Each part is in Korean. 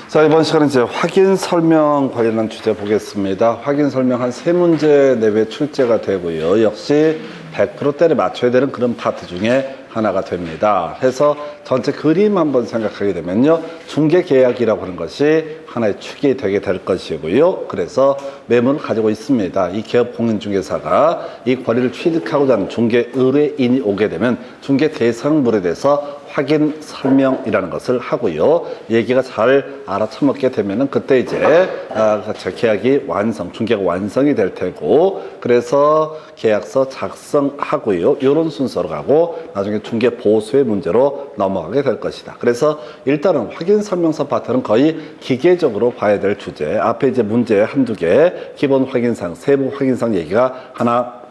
자, 이번 시간은 이제 확인 설명 관련한 주제 보겠습니다. 확인 설명 한 3문제 내외 출제가 되고요. 역시 100%대를 맞춰야 되는 그런 파트 중에 하나가 됩니다. 해서 전체 그림 한번 생각하게 되면요. 중개계약이라고 하는 것이 하나의 축이 되게 될 것이고요. 그래서 매물을 가지고 있습니다. 이 기업공인중개사가 이 권리를 취득하고자 하는 중개 의뢰인이 오게 되면 중개 대상물에 대해서 확인 설명이라는 것을 하고요. 얘기가 잘 알아쳐먹게 되면은 그때 이제 계약이 중개가 완성이 될 테고, 그래서 계약서 작성하고요. 이런 순서로 가고 나중에 중개 보수의 문제로 넘어가게 될 것이다. 그래서 일단은 확인 설명서 파트는 거의 기계적으로 봐야 될 주제. 앞에 이제 문제 한두 개, 기본 확인사항, 세부 확인사항 얘기가 하나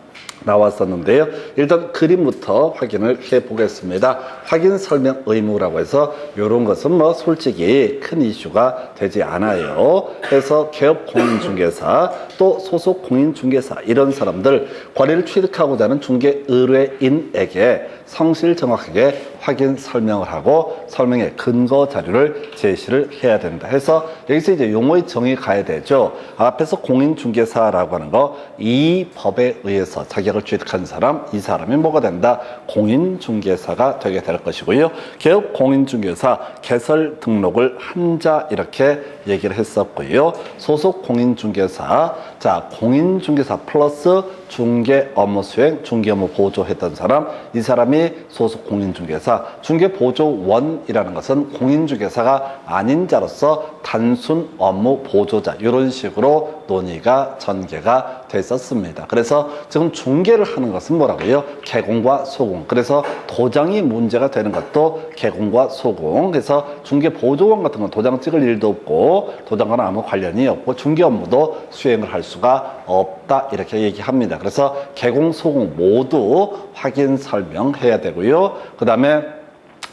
나왔었는데요. 일단 그림부터 확인을 해 보겠습니다. 확인 설명 의무라고 해서 이런 것은 뭐 솔직히 큰 이슈가 되지 않아요. 그래서 개업 공인중개사 또 소속 공인중개사 이런 사람들 권리를 취득하고자 하는 중개 의뢰인에게 성실 정확하게 확인 설명을 하고 설명의 근거 자료를 제시를 해야 된다 해서 여기서 이제 용어의 정의 가야 되죠. 앞에서 공인중개사라고 하는 거 이 법에 의해서 자격을 취득한 사람, 이 사람이 뭐가 된다? 공인중개사가 되게 될 것이고요. 개업 공인중개사 개설 등록을 한 자 이렇게 얘기를 했었고요. 소속 공인중개사, 자 공인중개사 플러스 중개 업무 수행, 중개 업무 보조했던 사람, 이 사람이 소속 공인중개사. 중개보조원이라는 것은 공인중개사가 아닌 자로서 단순 업무 보조자, 이런 식으로 논의가 전개가 됐었습니다. 그래서 지금 중개를 하는 것은 뭐라고요? 개공과 소공. 그래서 도장이 문제가 되는 것도 개공과 소공. 그래서 중개보조원 같은 건 도장 찍을 일도 없고 도장과는 아무 관련이 없고 중개 업무도 수행을 할 수가 없다 이렇게 얘기합니다. 그래서 개공, 소공 모두 확인 설명해야 되고요. 그 다음에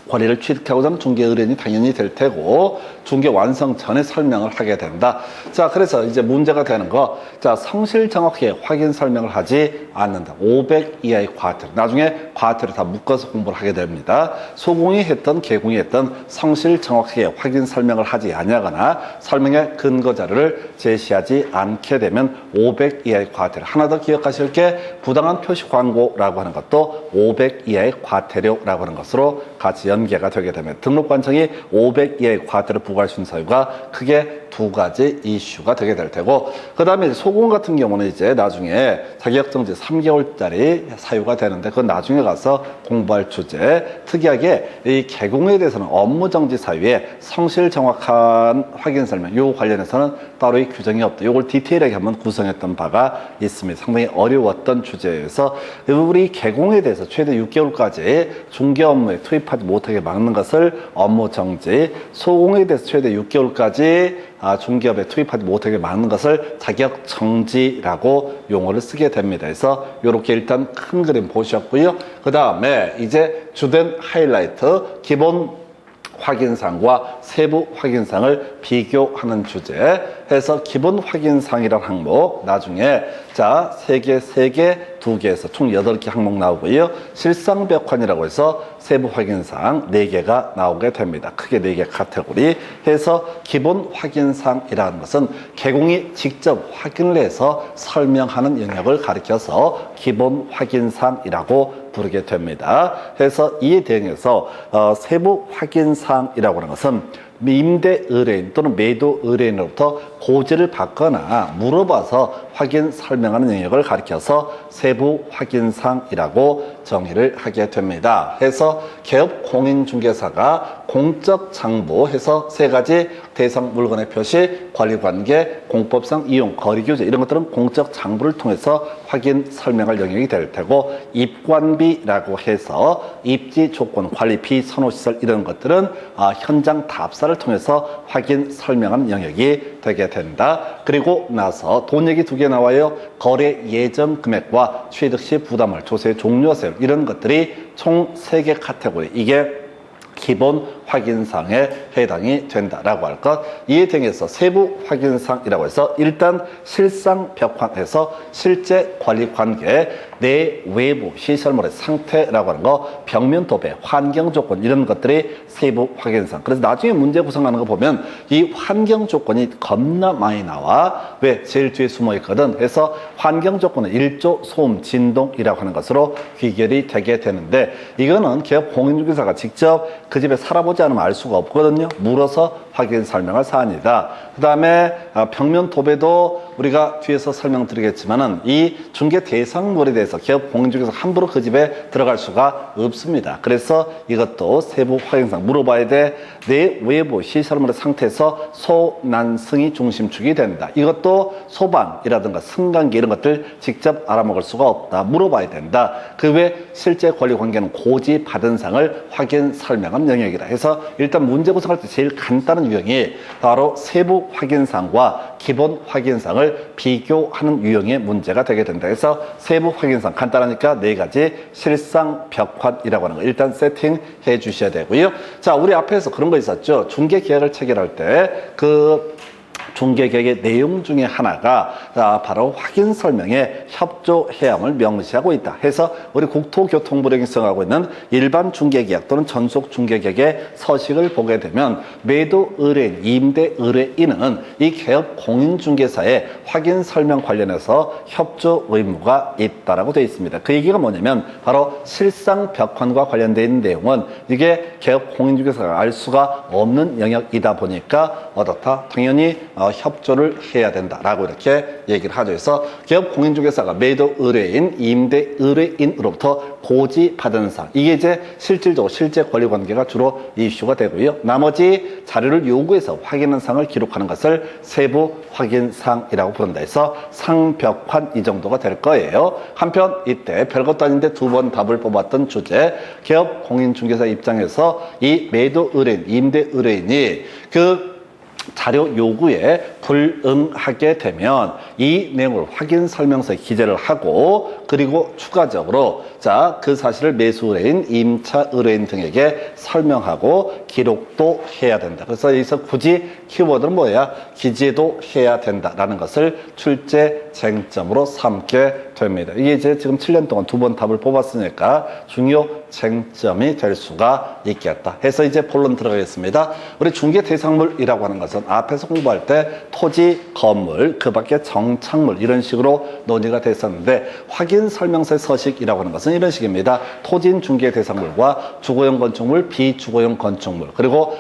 권리를 취득하고자 하는 중개 의뢰인이 당연히 될 테고 중개 완성 전에 설명을 하게 된다. 자, 그래서 이제 문제가 되는 거, 자 성실 정확하게 확인 설명을 하지 않는다. 500 이하의 과태료. 나중에 과태료 다 묶어서 공부를 하게 됩니다. 소공이 했던 개공이 했던 성실 정확하게 확인 설명을 하지 아니하거나 설명의 근거 자료를 제시하지 않게 되면 500 이하의 과태료. 하나 더 기억하실 게 부당한 표시 광고라고 하는 것도 500 이하의 과태료라고 하는 것으로 같이 연계가 되게 되면 등록관청이 500 이하의 과태료 부과할 수 있는 사유가 크게 두 가지 이슈가 되게 될 테고, 그 다음에 소공 같은 경우는 이제 나중에 자격정지 3개월짜리 사유가 되는데 그건 나중에 가서 공부할 주제. 특이하게 이 개공에 대해서는 업무정지 사유에 성실 정확한 확인 설명, 요 관련해서는 따로의 규정이 없다. 요걸 디테일하게 한번 구성했던 바가 있습니다. 상당히 어려웠던 주제에서 우리 개공에 대해서 최대 6개월까지 중개 업무에 투입하지 못하게 막는 것을 업무정지, 소공에 대해서 최대 6개월까지 중개업에 투입하지 못하게 막는 것을 자격정지라고 용어를 쓰게 됩니다. 그래서 이렇게 일단 큰 그림 보셨고요. 그 다음에 이제 주된 하이라이트, 기본 확인사항과 세부 확인사항을 비교하는 주제 해서 기본 확인사항이라는 항목 나중에 자 3개, 2개에서 총 8개 항목 나오고요. 실상벽환이라고 해서 세부 확인사항 4개가 나오게 됩니다. 크게 4개 카테고리 해서 기본 확인사항이라는 것은 개공이 직접 확인을 해서 설명하는 영역을 가리켜서 기본 확인사항이라고 부르게 됩니다. 해서 이에 대응해서 세부 확인사항이라고 하는 것은 임대 의뢰인 또는 매도 의뢰인으로부터 고지를 받거나 물어봐서 확인 설명하는 영역을 가리켜서 세부 확인사항이라고 정의를 하게 됩니다. 해서 개업 공인중개사가 공적 장부 해서 3가지 대상 물건의 표시, 권리관계, 공법상 이용, 거리규제 이런 것들은 공적 장부를 통해서 확인 설명할 영역이 될 테고, 입관비라고 해서 입지 조건, 관리비, 선호시설 이런 것들은 현장 답사를 통해서 확인 설명하는 영역이 되게 된다. 그리고 나서 돈 얘기 2개 나와요. 거래 예정 금액과 취득 시 부담할 조세 종료세 이런 것들이 총 3개 카테고리. 이게 기본 확인사항에 해당이 된다라고 할 것. 이에 대해서 세부 확인사항이라고 해서 일단 실상 벽환에서 실제 관리 관계, 내 외부 시설물의 상태라고 하는 거, 벽면 도배, 환경 조건 이런 것들이 세부 확인사항. 그래서 나중에 문제 구성하는 거 보면 이 환경 조건이 겁나 많이 나와. 왜? 제일 뒤에 숨어 있거든. 그래서 환경 조건은 일조, 소음, 진동이라고 하는 것으로 귀결이 되게 되는데 이거는 기업 공인중개사가 직접 그 집에 살아보지 않으면 알 수가 없거든요. 물어서 확인 설명할 사안이다. 그 다음에 벽면 도배도 우리가 뒤에서 설명드리겠지만은 이 중개 대상물에 대해서 기업 공인중개사 함부로 그 집에 들어갈 수가 없습니다. 그래서 이것도 세부 확인사항 물어봐야 돼. 내 외부 시설물의 상태에서 소난승이 중심축이 된다. 이것도 소방이라든가 승강기 이런 것들 직접 알아먹을 수가 없다. 물어봐야 된다. 그 외 실제 권리 관계는 고지 받은 사항을 확인 설명한 영역이다. 해서 일단 문제 구성할 때 제일 간단한 유형이 바로 세부 확인사항과 기본 확인사항을 비교하는 유형의 문제가 되게 된다. 그래서 세부 확인사항 간단하니까 네 가지 실상 벽환이라고 하는 거 일단 세팅해 주셔야 되고요. 자, 우리 앞에서 그런 거 있었죠. 중개계약을 체결할 때 그 중개계약의 내용 중에 하나가 바로 확인 설명에 협조해야 함을 명시하고 있다. 해서 우리 국토교통부령이 정하고 있는 일반 중개계약 또는 전속 중개계약의 서식을 보게 되면 매도 의뢰인, 임대 의뢰인은 이 개업 공인중개사의 확인 설명 관련해서 협조 의무가 있다라고 되어 있습니다. 그 얘기가 뭐냐면 바로 실상 벽환과 관련되어 있는 내용은 이게 개업 공인중개사가 알 수가 없는 영역이다 보니까 어떻다? 당연히 협조를 해야 된다라고 이렇게 얘기를 하죠. 그래서 기업 공인중개사가 매도 의뢰인, 임대 의뢰인으로부터 고지 받은 사항, 이게 이제 실질적으로 실제 권리 관계가 주로 이슈가 되고요. 나머지 자료를 요구해서 확인한 사항을 기록하는 것을 세부 확인 사항이라고 부른다. 해서 상벽환 이 정도가 될 거예요. 한편 이때 별것도 아닌데 두 번 답을 뽑았던 주제, 기업 공인중개사 입장에서 이 매도 의뢰인, 임대 의뢰인이 그 자료 요구에 불응하게 되면 이 내용을 확인 설명서에 기재를 하고 그리고 추가적으로 그 사실을 매수 의뢰인, 임차 의뢰인 등에게 설명하고 기록도 해야 된다. 그래서 여기서 굳이 키워드는 뭐야? 기재도 해야 된다라는 것을 출제 쟁점으로 삼게 됩니다. 이게 이제 지금 7년 동안 두 번 답을 뽑았으니까 중요 쟁점이 될 수가 있겠다. 해서 이제 본론 들어가겠습니다. 우리 중개 대상물이라고 하는 것은 앞에서 공부할 때 토지, 건물, 그 밖에 정착물 이런 식으로 논의가 됐었는데 확인 설명서의 서식이라고 하는 것은 이런 식입니다. 토지인 중개 대상물과 주거용 건축물, 비주거용 건축물, 그리고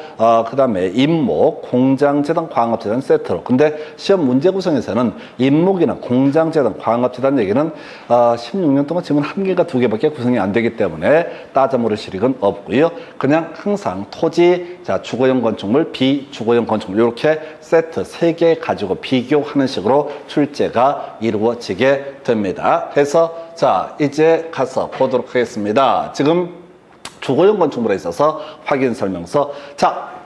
그 다음에 임목, 공장재단, 광업재단 세트로. 근데 시험 문제 구성에서는 임목이나 공장재단, 광업재단 얘기는 16년 동안 지금 한 개가 두 개밖에 구성이 안 되기 때문에 따져 물을 실익은 없고요. 그냥 항상 토지, 주거용 건축물, 비주거용 건축물 이렇게 세트 3개 가지고 비교하는 식으로 출제가 이루어지게 됩니다. 해서 이제 가서 보도록 하겠습니다. 지금 주거용 건축물에 있어서 확인 설명서.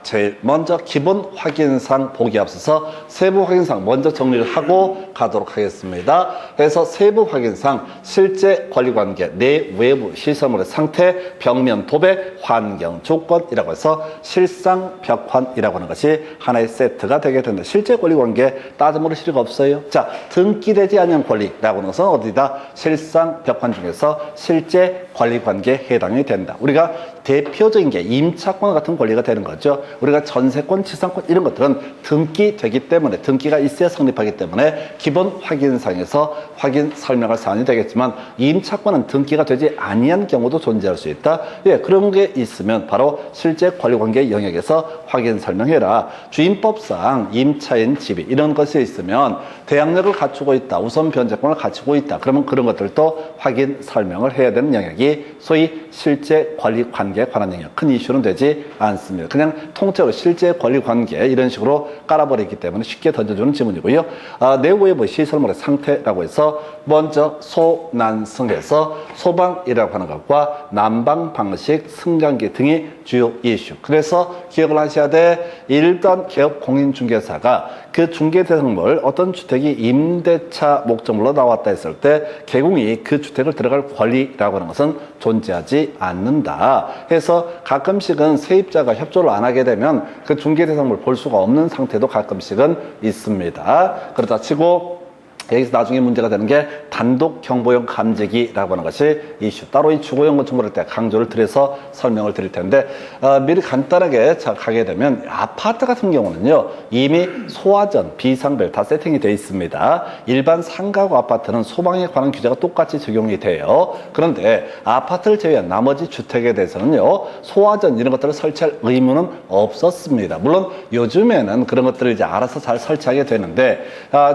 제일 먼저 기본 확인사항 보기 앞서서 세부 확인사항 먼저 정리를 하고 가도록 하겠습니다. 그래서 세부 확인사항, 실제 권리관계, 내 외부 시설물의 상태, 벽면 도배, 환경 조건이라고 해서 실상 벽환이라고 하는 것이 하나의 세트가 되게 된다. 실제 권리관계 따져 물을 필요가 없어요. 등기되지 않은 권리라고 하는 것은 어디다? 실상 벽환 중에서 실제 권리관계에 해당이 된다. 우리가 대표적인 게 임차권 같은 권리가 되는 거죠. 우리가 전세권, 지상권 이런 것들은 등기되기 때문에, 등기가 있어야 성립하기 때문에 기본 확인사항에서 확인 설명할 사안이 되겠지만 임차권은 등기가 되지 아니한 경우도 존재할 수 있다. 그런 게 있으면 바로 실제 권리관계 영역에서 확인 설명해라. 주임법상 임차인 지위 이런 것이 있으면 대항력을 갖추고 있다, 우선 변제권을 갖추고 있다. 그러면 그런 것들도 확인 설명을 해야 되는 영역이 소위 실제 권리관계에 관한 영역. 큰 이슈는 되지 않습니다. 그냥 통째로 실제 권리관계 이런 식으로 깔아버리기 때문에 쉽게 던져주는 지문이고요. 내외부 시설물의 상태라고 해서 먼저 소난승에서 소방이라고 하는 것과 난방 방식, 승강기 등이 주요 이슈. 그래서 기억을 하셔야 돼. 일단 기업 공인중개사가 그 중개 대상물 어떤 주택이 임대차 목적물로 나왔다 했을 때 개공이 그 주택을 들어갈 권리라고 하는 것은 존재하지 않는다. 해서 가끔씩은 세입자가 협조를 안 하게 되면 그 중개 대상물을 볼 수가 없는 상태도 가끔씩은 있습니다. 그렇다 치고 여기서 나중에 문제가 되는 게 단독 경보용 감지기라고 하는 것이 이슈. 따로 이 주거용 건축물할 때 강조를 드려서 설명을 드릴 텐데, 미리 간단하게 가게 되면 아파트 같은 경우는요, 이미 소화전, 비상벨 다 세팅이 되어 있습니다. 일반 상가구 아파트는 소방에 관한 규제가 똑같이 적용이 돼요. 그런데 아파트를 제외한 나머지 주택에 대해서는요, 소화전 이런 것들을 설치할 의무는 없었습니다. 물론 요즘에는 그런 것들을 이제 알아서 잘 설치하게 되는데,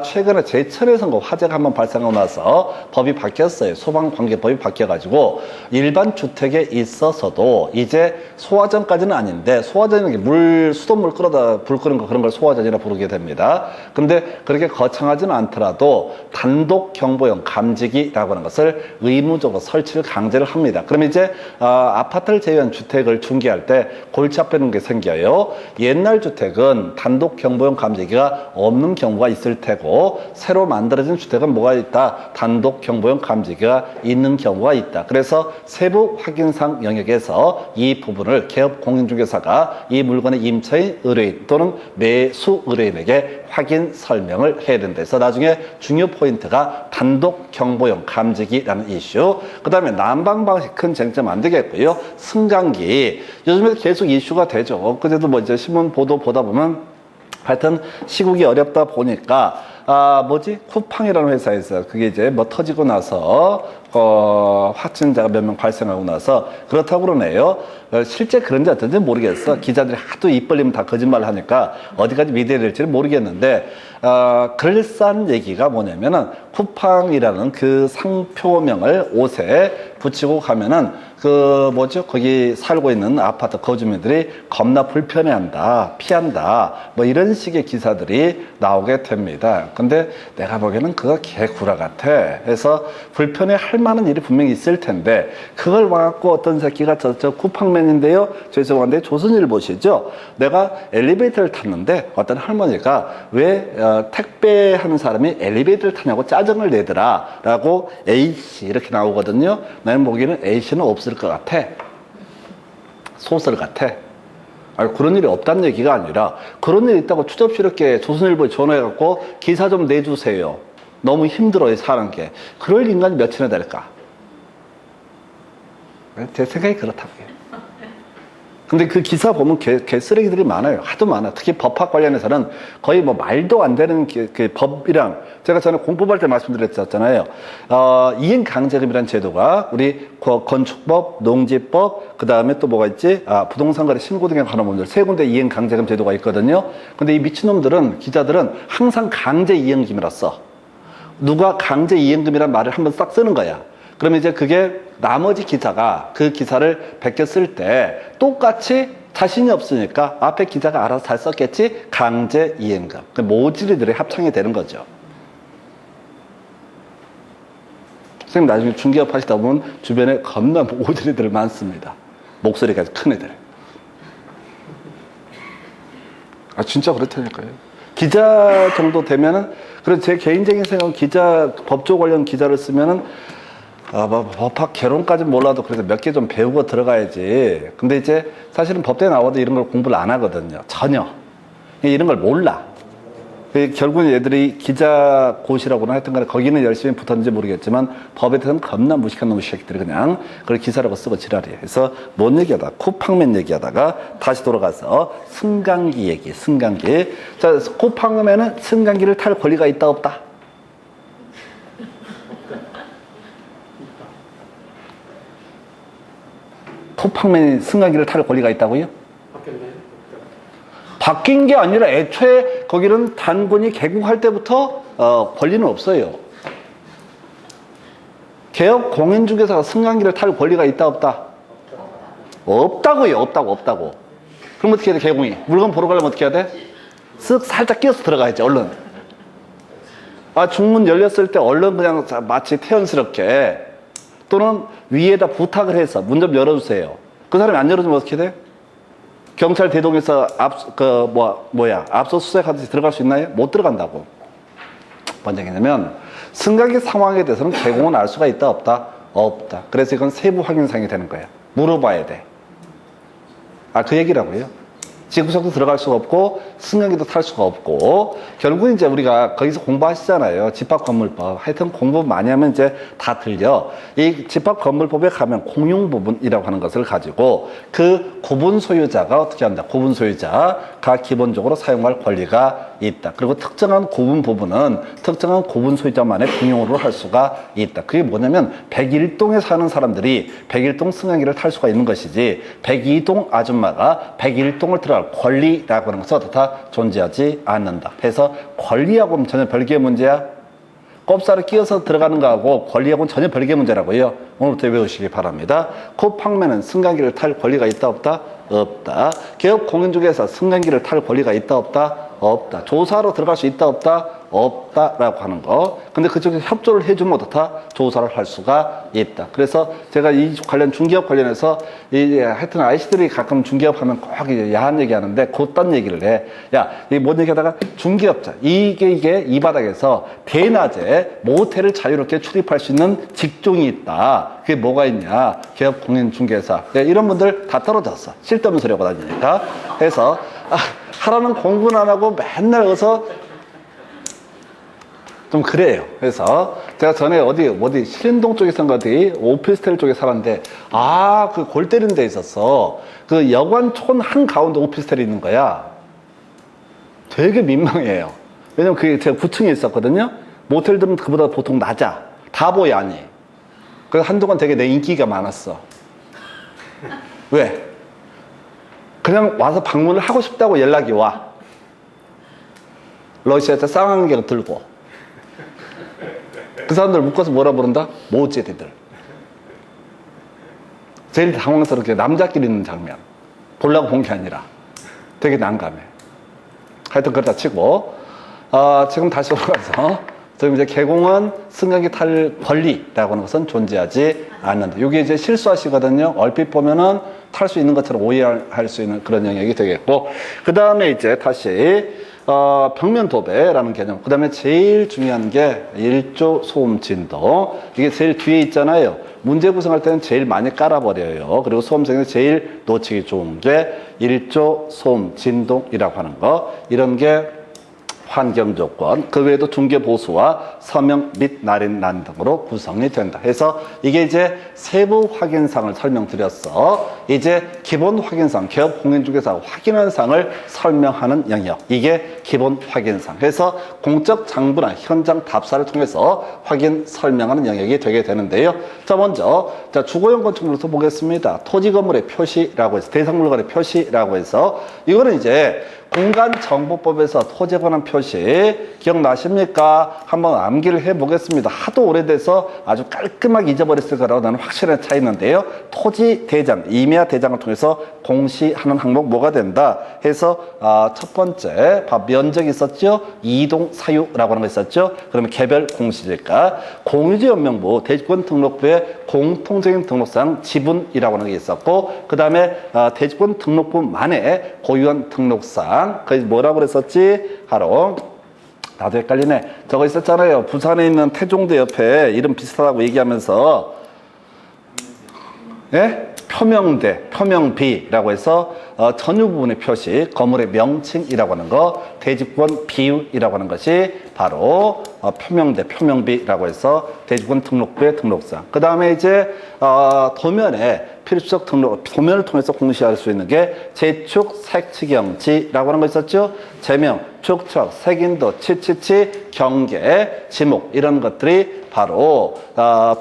최근에 제천에서 화재가 한번 발생하고 나서 법이 바뀌었어요. 소방관계법이 바뀌어가지고 일반 주택에 있어서도 이제 소화전까지는 아닌데, 소화전은 수돗물 끓여다 불 끄는 거 그런 걸 소화전이라 부르게 됩니다. 근데 그렇게 거창하지는 않더라도 단독 경보용 감지기라고 하는 것을 의무적으로 설치를 강제를 합니다. 그럼 이제 아파트를 제외한 주택을 중개할 때 골치 아프는 게 생겨요. 옛날 주택은 단독 경보용 감지기가 없는 경우가 있을 테고, 새로 만들어진 주택은 뭐가 있다? 단독 경보용 감지기가 있는 경우가 있다. 그래서 세부 확인상 영역에서 이 부분을 개업 공인중개사가 이 물건의 임차인 의뢰인 또는 매수 의뢰인에게 확인 설명을 해야 된다. 그래서 나중에 중요 포인트가 단독 경보용 감지기라는 이슈. 그 다음에 난방 방식 큰 쟁점 안 되겠고요. 승강기. 요즘에 계속 이슈가 되죠. 그제도 뭐 이제 신문 보도 보다 보면 하여튼 시국이 어렵다 보니까 쿠팡이라는 회사에서 그게 이제 뭐 터지고 나서 확진자가 몇 명 발생하고 나서 그렇다고 그러네요. 실제 그런지 어떤지 모르겠어. 기자들이 하도 입 벌리면 다 거짓말을 하니까 어디까지 믿어야 될지는 모르겠는데, 그럴싸한 얘기가 뭐냐면은 쿠팡이라는 그 상표명을 옷에 붙이고 가면은 거기 살고 있는 아파트 거주민들이 겁나 불편해한다, 피한다, 뭐 이런 식의 기사들이 나오게 됩니다. 근데 내가 보기에는 그거 개구라 같아. 해서 불편해 할 만한 일이 분명히 있을 텐데, 그걸 와갖고 어떤 새끼가 저 쿠팡맨인데요, 죄송한데 조선일보시죠? 내가 엘리베이터를 탔는데 어떤 할머니가 왜 택배하는 사람이 엘리베이터를 타냐고 짜증을 내더라 라고 A씨 이렇게 나오거든요. 나는 보기에는 A씨는 없을 것 같아. 소설 같아. 아니, 그런 일이 없다는 얘기가 아니라, 그런 일이 있다고 추접스럽게 조선일보에 전화해갖고 기사 좀 내주세요. 너무 힘들어요, 사는 게. 그럴 인간이 몇이나 될까? 제 생각이 그렇다고요. 근데 그 기사 보면 개쓰레기들이 많아요. 하도 많아. 특히 법학 관련해서는 거의 뭐 말도 안 되는 그 법이랑, 제가 전에 공법할 때 말씀드렸잖아요. 이행강제금이라는 제도가 우리 건축법, 농지법, 그 다음에 또 뭐가 있지? 부동산 거래 신고 등에 관한 문제들 세 군데 이행강제금 제도가 있거든요. 근데 이 미친놈들은, 기자들은 항상 강제 이행금이라 써. 누가 강제 이행금이란 말을 한번 싹 쓰는 거야. 그러면 이제 그게 나머지 기자가 그 기사를 베껴 쓸 때 똑같이 자신이 없으니까 앞에 기자가 알아서 잘 썼겠지? 강제 이행금. 모질이들이 합창이 되는 거죠. 선생님 나중에 중개업 하시다 보면 주변에 겁나 모질이들 많습니다. 목소리가 큰 애들. 진짜 그렇다니까요. 기자 정도 되면은, 그래서 제 개인적인 생각은 법조 관련 기자를 쓰면은, 법학 개론까지는 몰라도 그래도 몇 개 좀 배우고 들어가야지. 근데 이제 사실은 법대에 나와도 이런 걸 공부를 안 하거든요. 전혀. 이런 걸 몰라. 결국은 얘들이 기자고시라고나 하여튼 간에 거기는 열심히 붙었는지 모르겠지만, 법에 대해서는 겁나 무식한 놈의 새끼들이 그냥 그걸 기사라고 쓰고 지랄이에요. 그래서 뭔 얘기하다가, 쿠팡맨 얘기하다가 다시 돌아가서 승강기 얘기, 승강기. 자, 쿠팡맨은 승강기를 탈 권리가 있다, 없다? 쿠팡맨이 승강기를 탈 권리가 있다고요? 바뀐 게 아니라 애초에 거기는 단군이 개국할 때부터 권리는 없어요. 개업 공인중개사가 승강기를 탈 권리가 있다, 없다? 없다고요. 없다고. 그럼 어떻게 해야 돼, 개공이? 물건 보러 가려면 어떻게 해야 돼? 쓱 살짝 끼어서 들어가야지, 얼른. 중문 열렸을 때 얼른 그냥 마치 태연스럽게, 또는 위에다 부탁을 해서 문 좀 열어주세요. 그 사람이 안 열어주면 어떻게 돼? 경찰 대동에서 압수수색하듯이 들어갈 수 있나요? 못 들어간다고. 뭔 얘기냐면, 승강기 상황에 대해서는 개공은 알 수가 있다, 없다? 없다. 그래서 이건 세부 확인사항이 되는 거야. 물어봐야 돼. 그 얘기라고요. 지구석도 들어갈 수가 없고 승강기도 탈 수가 없고 결국 이제 우리가 거기서 공부하시잖아요. 집합건물법. 하여튼 공부 많이 하면 이제 다 들려. 이 집합건물법에 가면 공용부분이라고 하는 것을 가지고 그 구분 소유자가 어떻게 한다. 구분 소유자가 기본적으로 사용할 권리가 있다. 그리고 특정한 구분 부분은 특정한 구분 소유자만의 공용으로 할 수가 있다. 그게 뭐냐면 101동에 사는 사람들이 101동 승강기를 탈 수가 있는 것이지 102동 아줌마가 101동을 들어갈 권리라고 하는 것은 다 존재하지 않는다. 해서 권리하고는 전혀 별개의 문제야. 꼽살을 끼워서 들어가는 거하고 권리하고는 전혀 별개의 문제라고요. 오늘부터 외우시기 바랍니다. 쿠팡맨은 승강기를 탈 권리가 있다 없다? 없다. 개업 공연중에서 승강기를 탈 권리가 있다 없다? 없다. 조사로 들어갈 수 있다 없다? 없다라고 하는 거. 근데 그쪽에서 협조를 해주면 어떻다? 조사를 할 수가 있다. 그래서 제가 이 관련 중개업 관련해서 하여튼 아이씨들이 가끔 중개업 하면 꼭 야한 얘기 하는데 그딴 얘기를 해. 야, 이 뭔 얘기 하다가 중개업자. 이게 이 바닥에서 대낮에 모텔을 자유롭게 출입할 수 있는 직종이 있다. 그게 뭐가 있냐? 개업 공인 중개사. 이런 분들 다 떨어졌어. 쓸데없는 소리 하고 다니니까. 그래서 하라는 공부는 안 하고 맨날 어서 좀 그래요. 그래서 제가 전에 어디 신림동 쪽에 산가 어디 오피스텔 쪽에 살았는데 그 골 때리는 데 있었어. 그 여관촌 한가운데 오피스텔이 있는 거야. 되게 민망해요. 왜냐면 그게 제가 9층에 있었거든요. 모텔들은 그보다 보통 낮아. 다 보여 아니. 그래서 한동안 되게 내 인기가 많았어. 왜? 그냥 와서 방문을 하고 싶다고 연락이 와. 러시아에서 쌍안경 들고. 그 사람들 묶어서 뭐라 부른다? 모제대들. 제일 당황스럽게 남자끼리 있는 장면. 보려고 본 게 아니라 되게 난감해. 하여튼 그렇다 치고 지금 다시 돌아가서 지금 이제 개공은 승강기 탈 권리라고 하는 것은 존재하지 않는다. 이게 이제 실수하시거든요. 얼핏 보면은 탈 수 있는 것처럼 오해할 수 있는 그런 영역이 되겠고, 그 다음에 이제 다시 벽면 도배라는 개념. 그 다음에 제일 중요한 게 일조 소음 진동. 이게 제일 뒤에 있잖아요. 문제 구성할 때는 제일 많이 깔아버려요. 그리고 수험생이 제일 놓치기 좋은 게 일조 소음 진동이라고 하는 거. 이런 게 환경 조건, 그 외에도 중개 보수와 서명 및 날인 등으로 구성이 된다. 해서 이게 이제 세부 확인사항을 설명드렸어. 이제 기본 확인사항, 개업 공인중개사 확인한 사항을 설명하는 영역. 이게 기본 확인사항. 해서 공적 장부나 현장 답사를 통해서 확인 설명하는 영역이 되게 되는데요. 자, 먼저 주거용 건축물로서 보겠습니다. 토지 건물의 표시라고 해서 대상물건의 표시라고 해서 이거는 이제 공간정보법에서 토지에 관한 표시 기억나십니까? 한번 암기를 해보겠습니다. 하도 오래돼서 아주 깔끔하게 잊어버렸을 거라고 나는 확실히 차 있는데요. 토지 대장, 임야 대장을 통해서 공시하는 항목 뭐가 된다 해서 첫 번째 면적이 있었죠. 이동 사유라고 하는 거 있었죠. 그러면 개별 공시지가 공유지 연명부 대지권 등록부의 공통적인 등록상 지분이라고 하는 게 있었고, 그 다음에 대지권 등록부만의 고유한 등록상 거기 뭐라고 그랬었지? 하러 나도 헷갈리네. 저거 있었잖아요. 부산에 있는 태종대 옆에 이름 비슷하다고 얘기하면서 예? 표명대, 표명비라고 해서 전유 부분의 표시, 건물의 명칭이라고 하는 거, 대지권 비율이라고 하는 것이 바로 표명대, 표명비라고 해서 대지권 등록부의 등록상. 그 다음에 이제 도면에 필수적 등록, 도면을 통해서 공시할 수 있는 게 제축, 색치경지라고 하는 거 있었죠? 제명, 축척, 색인도, 치치치, 경계, 지목 이런 것들이 바로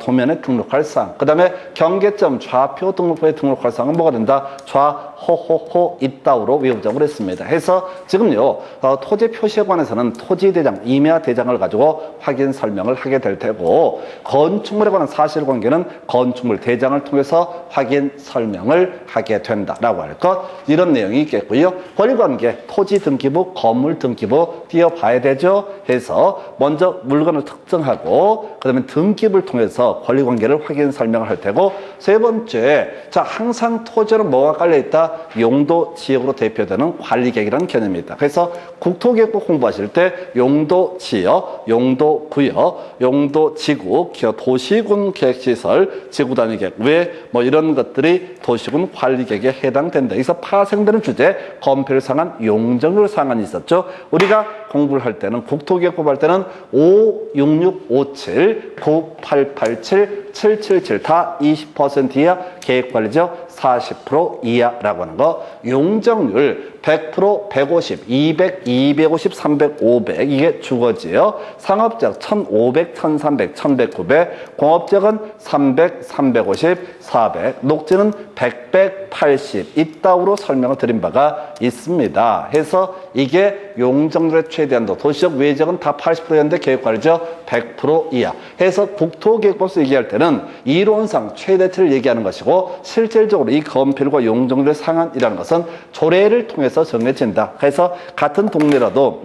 도면에 등록할 사항. 그 다음에 경계점, 좌표 등록부에 등록할 사항은 뭐가 된다? 좌호호호 이따우로 외우자고 그랬습니다. 해서 지금요 토지 표시에 관해서는 토지 대장, 임야 대장을 가지고 확인 설명을 하게 될 테고, 건축물에 관한 사실관계는 건축물 대장을 통해서 확인 설명을 하게 된다라고 할 것, 이런 내용이 있겠고요. 권리관계, 토지 등기부, 건물 등기부 띄어봐야 되죠. 해서 먼저 물건을 특정하고 그 다음에 등기부를 통해서 권리관계를 확인 설명을 할 테고, 세 번째, 자 항상 토지는 뭐가 깔려있다? 용도 지역으로 대표되는 관리계획이라는 개념이 있다. 그래서 국토계획부 공부하실 때 용도 지역, 용도 구역, 용도 지구, 도시군 계획시설, 지구단위 계획, 왜 뭐 이런 것 것들이 도시군 관리계획에 해당된다. 여기서 파생되는 주제, 건폐율 상한, 용적률 상한이 있었죠. 우리가 공부를 할 때는 국토계획 공부할 때는 56657, 9887, 777 다 20% 이하, 계획관리죠 40% 이하라고 하는 거. 용적률 100%, 150, 200, 250, 300, 500 이게 주거지요. 상업지역 1500, 1300, 1100, 900, 공업지역은 300, 350, 400, 녹지는 100, 180 이따위로 설명을 드린 바가 있습니다. 해서 이게 용적률의 최대한도, 도시적 외지역은 다 80%였는데 계획관리죠 100% 이하. 해서 국토계획법에서 얘기할 때는 이론상 최대치를 얘기하는 것이고, 실질적으로 이 건폐율과 용적률의 상한이라는 것은 조례를 통해서 정해진다. 그래서 같은 동네라도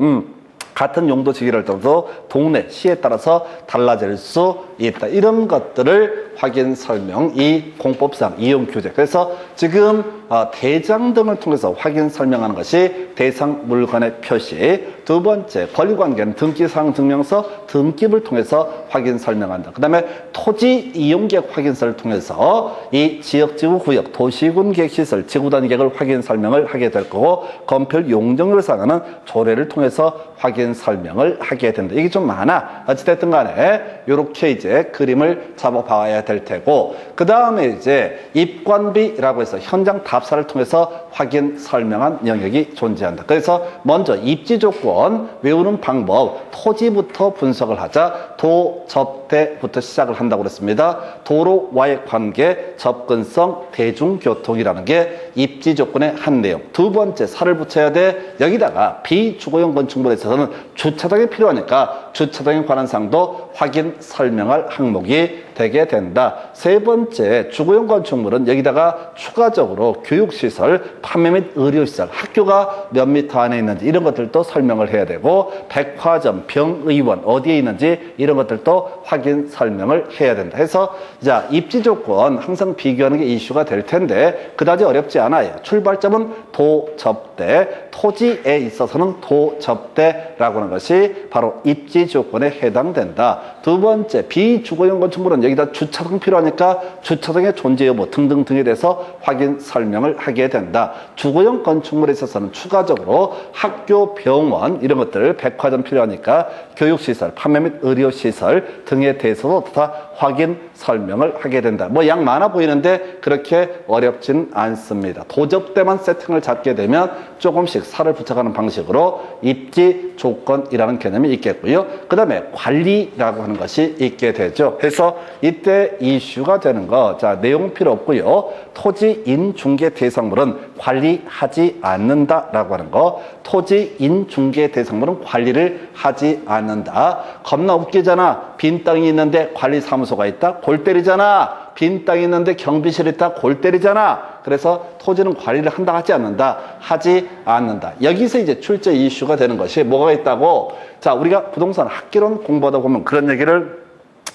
같은 용도 지기를 떠도 동네, 시에 따라서 달라질 수 있다. 이런 것들을 확인, 설명, 이 공법상 이용 규제. 그래서 지금 대장 등을 통해서 확인, 설명하는 것이 대상 물건의 표시. 두 번째, 권리관계는 등기사항 증명서, 등기부를 통해서 확인, 설명한다. 그 다음에 토지 이용계획 확인서를 통해서 이 지역지구 구역, 도시군 계획시설, 지구단위 계획을 확인, 설명을 하게 될 거고, 건폐율 용적률 상한은 조례를 통해서 확인, 설명을 하게 된다. 이게 좀 많아. 어찌됐든 간에 이렇게 이제 그림을 잡아봐야 될 테고, 그 다음에 이제 입관비라고 해서 현장 답사를 통해서 확인, 설명한 영역이 존재한다. 그래서 먼저 입지 조건 외우는 방법, 토지부터 분석을 하자. 도, 접, 대부터 시작을 한다고 그랬습니다. 도로와의 관계, 접근성, 대중교통이라는 게 입지 조건의 한 내용. 두 번째, 살을 붙여야 돼. 여기다가 비주거용 건축물에 있어서는 주차장이 필요하니까 주차장에 관한 사항도 확인, 설명할 항목이 되게 된다. 세 번째, 주거용 건축물은 여기다가 추가적으로 교육시설, 판매 및 의료시설, 학교가 몇 미터 안에 있는지 이런 것들도 설명을 해야 되고, 백화점, 병의원 어디에 있는지 이런 것들도 확인, 설명을 해야 된다. 해서 자, 입지 조건 항상 비교하는 게 이슈가 될 텐데 그다지 어렵지 않아요. 출발점은 도, 접대, 토지에 있어서는 도, 접대라고 하는 것이 바로 입지 조건에 해당된다. 두 번째, 비주거용 건축물은 여기다 주차장 필요하니까 주차장의 존재 여부 등등등에 대해서 확인, 설명을 하게 된다. 주거용 건축물에 있어서는 추가적으로 학교, 병원 이런 것들, 백화점 필요하니까 교육시설, 판매 및 의료시설 등에 대해서도 다 확인, 설명을 하게 된다. 뭐 양 많아 보이는데 그렇게 어렵진 않습니다. 도접대만 세팅을 잡게 되면 조금씩 살을 붙여가는 방식으로 입지 조건이라는 개념이 있겠고요. 그 다음에 관리라고 하는 것이 있게 되죠. 그래서 이때 이슈가 되는 거, 자, 내용 필요 없고요. 토지 인중개 대상물은 관리하지 않는다라고 하는 거. 토지 인중개 대상물은 관리를 하지 않는다. 겁나 웃기잖아. 빈 땅이 있는데 관리사무소가 있다. 골 때리잖아. 빈 땅이 있는데 경비실이 있다. 골 때리잖아. 그래서 토지는 관리를 한다, 하지 않는다. 하지 않는다. 여기서 이제 출제 이슈가 되는 것이 뭐가 있다고? 자, 우리가 부동산 학개론 공부하다 보면 그런 얘기를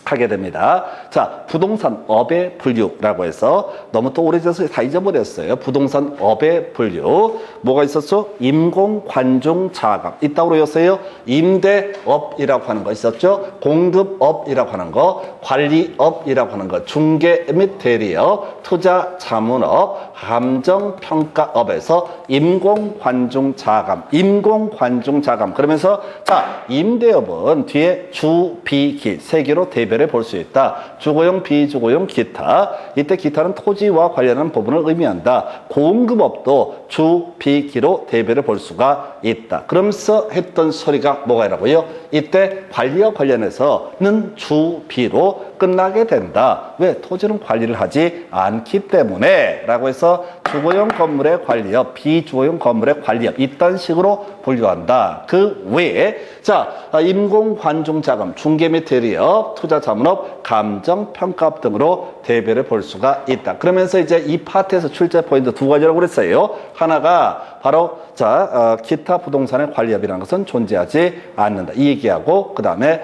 하게 됩니다. 자, 부동산 업의 분류라고 해서 너무 또 오래돼서 다 잊어버렸어요. 부동산 업의 분류. 뭐가 있었죠? 임공, 관중, 자감. 있다고 그랬어요. 임대업이라고 하는 거 있었죠? 공급업이라고 하는 거, 관리업이라고 하는 거, 중개 및 대리업, 투자 자문업, 감정평가업에서 임공, 관중, 자감. 임공, 관중, 자감. 그러면서 자, 임대업은 뒤에 주, 비, 기 세 개로 대별해 볼 수 있다. 주거용, 비주거용, 기타. 이때 기타는 토지와 관련한 부분을 의미한다. 공급업도 주, 비, 기로 대별해 볼 수가 있다. 그러면서 했던 소리가 뭐가 있라고요? 이때 관리와 관련해서는 주, 비로 끝나게 된다. 왜? 토지는 관리를 하지 않기 때문에 라고 해서 주거용 건물의 관리업, 비주거용 건물의 관리업 이딴 식으로 분류한다. 그 외에 자, 임공, 관중, 자금, 중개 및 대리업, 투자 자문업, 감정, 평가업 등으로 대별해 볼 수가 있다. 그러면서 이제 이 파트에서 출제 포인트 두 가지라고 그랬어요. 하나가 바로 자, 기타 부동산의 관리업이라는 것은 존재하지 않는다. 이 얘기하고 그 다음에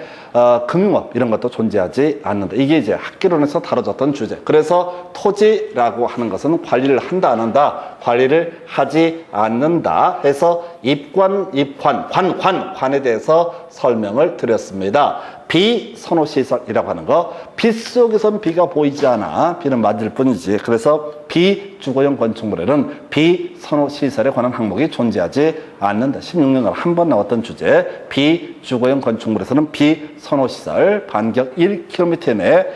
금융업 이런 것도 존재하지 않는다. 이게 이제 학개론에서 다뤄졌던 주제. 그래서 토지라고 하는 것은 관리를 한다, 안 한다? 관리를 하지 않는다 해서 입관, 입관, 관에 대해서 설명을 드렸습니다. 비선호시설이라고 하는 거. 빛 속에선 비가 보이지 않아. 비는 맞을 뿐이지. 그래서 비주거용 건축물에는 비선호시설에 관한 항목이 존재하지 않는다. 16년간 한 번 나왔던 주제. 비주거용 건축물에서는 비선호시설, 반경 1km 내에